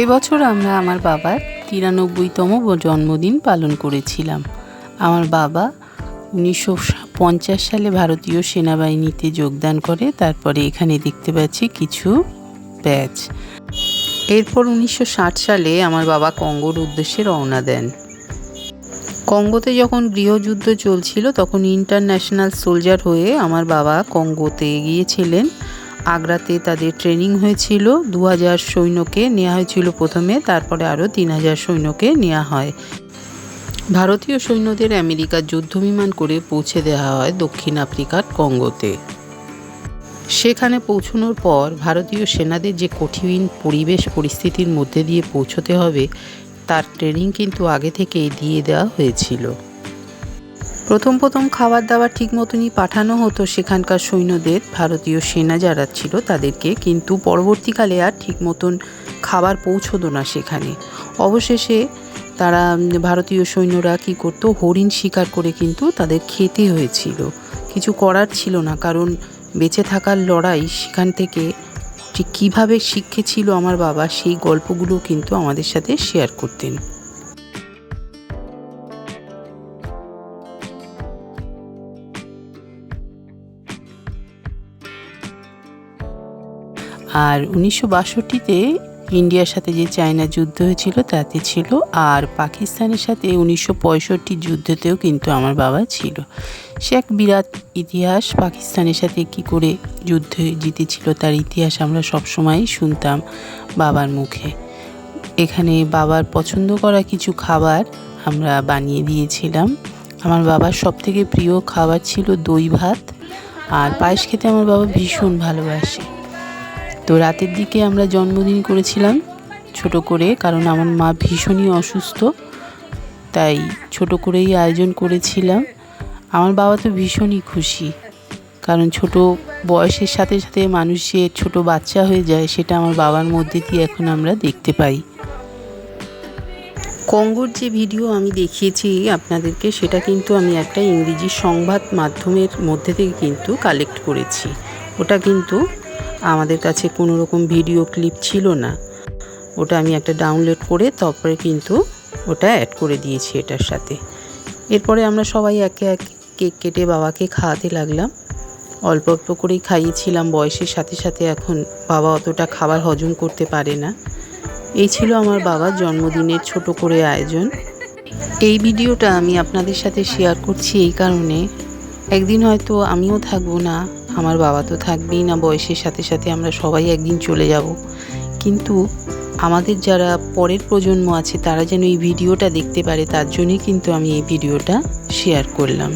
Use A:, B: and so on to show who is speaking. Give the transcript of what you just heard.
A: এই বছর আমরা আমার বাবার ৯৩তম জন্মদিন পালন করেছিলাম। আমার বাবা ১৯৫০ সালে ভারতীয় সেনাবাহিনীতে যোগদান করে। তারপরে এখানে দেখতে পাচ্ছি কিছু ব্যাচ। এরপর ১৯৬০ সালে আমার বাবা কঙ্গোর উদ্দেশ্যে রওনা দেন। কঙ্গোতে যখন গৃহযুদ্ধ চলছিল তখন ইন্টারন্যাশনাল সোলজার হয়ে আমার বাবা কঙ্গোতে গিয়েছিলেন। আগ্রাতে তাদের ট্রেনিং হয়েছিল। ২০০০ সৈন্যকে নেওয়া হয়েছিল প্রথমে, তারপরে আরও ৩০০০ সৈন্যকে নেওয়া হয়। ভারতীয় সৈন্যদের আমেরিকার যুদ্ধবিমান করে পৌঁছে দেওয়া হয় দক্ষিণ আফ্রিকার কঙ্গোতে। সেখানে পৌঁছানোর পর ভারতীয় সেনাদের যে কঠিন পরিস্থিতির মধ্যে দিয়ে পৌঁছতে হবে তার ট্রেনিং কিন্তু আগে থেকেই দিয়ে দেওয়া হয়েছিল। প্রথম খাবার দাবার ঠিক মতনই পাঠানো হতো সেখানকার সৈন্যদের, ভারতীয় সেনা যারা ছিল তাদেরকে, কিন্তু পরবর্তীকালে আর ঠিক মতন খাবার পৌঁছতো না সেখানে। অবশেষে তারা ভারতীয় সৈন্যরা কী করতো, হরিণ শিকার করে কিন্তু তাদের খেতে হয়েছিল। কিছু করার ছিল না, কারণ বেঁচে থাকার লড়াই সেখান থেকে ঠিক কীভাবে শিখেছিল আমার বাবা সেই গল্পগুলো কিন্তু আমাদের সাথে শেয়ার করতেন। আর ১৯৬২তে ইন্ডিয়ার সাথে যে চায়না যুদ্ধ হয়েছিল তাতে ছিল, আর পাকিস্তানের সাথে ১৯৬৫ যুদ্ধতেও কিন্তু আমার বাবা ছিল। সে এক বিরাট ইতিহাস। পাকিস্তানের সাথে কি করে যুদ্ধে জিতেছিল তার ইতিহাস আমরা সবসময়ই শুনতাম বাবার মুখে। এখানে বাবার পছন্দ করা কিছু খাবার আমরা বানিয়ে দিয়েছিলাম। আমার বাবার সবথেকে প্রিয় খাবার ছিল দই ভাত, আর পায়েস খেতে আমার বাবা ভীষণ ভালোবাসে। তো রাতের দিকে আমরা জন্মদিন করেছিলাম ছোট করে, কারণ আমার মা ভীষণই অসুস্থ, তাই ছোট করেই আয়োজন করেছিলাম। আমার বাবা তো ভীষণই খুশি, কারণ ছোট বয়সের সাথে সাথে মানুষ যে ছোট বাচ্চা হয়ে যায় সেটা আমার বাবার মধ্যে দিয়ে এখন আমরা দেখতে পাই। কঙ্গোর যে ভিডিও আমি দেখিয়েছি আপনাদেরকে, সেটা কিন্তু আমি একটা ইংরেজি সংবাদ মাধ্যমের মধ্যে থেকে কিন্তু কালেক্ট করেছি। ওটা কিন্তু আমাদের কাছে কোনো রকম ভিডিও ক্লিপ ছিল না, ওটা আমি একটা ডাউনলোড করে তারপরে কিন্তু ওটা অ্যাড করে দিয়েছি এটার সাথে। এরপরে আমরা সবাই একে এক কেক কেটে বাবাকে খাওয়াতে লাগলাম। অল্প অল্প করেই খাইয়েছিলাম, বয়সের সাথে সাথে এখন বাবা অতটা খাবার হজম করতে পারে না। এই ছিল আমার বাবার জন্মদিনের ছোট করে আয়োজন। এই ভিডিওটা আমি আপনাদের সাথে শেয়ার করছি এই কারণে, একদিন হয়তো আমিও থাকবো না, আমার বাবা তো থাকবেই না, বয়সের সাথে সাথে আমরা সবাই একদিন চলে যাব, কিন্তু আমাদের যারা পরের প্রজন্ম আছে তারা যেন এই ভিডিওটা দেখতে পারে, তার জন্যই কিন্তু আমি এই ভিডিওটা শেয়ার করলাম।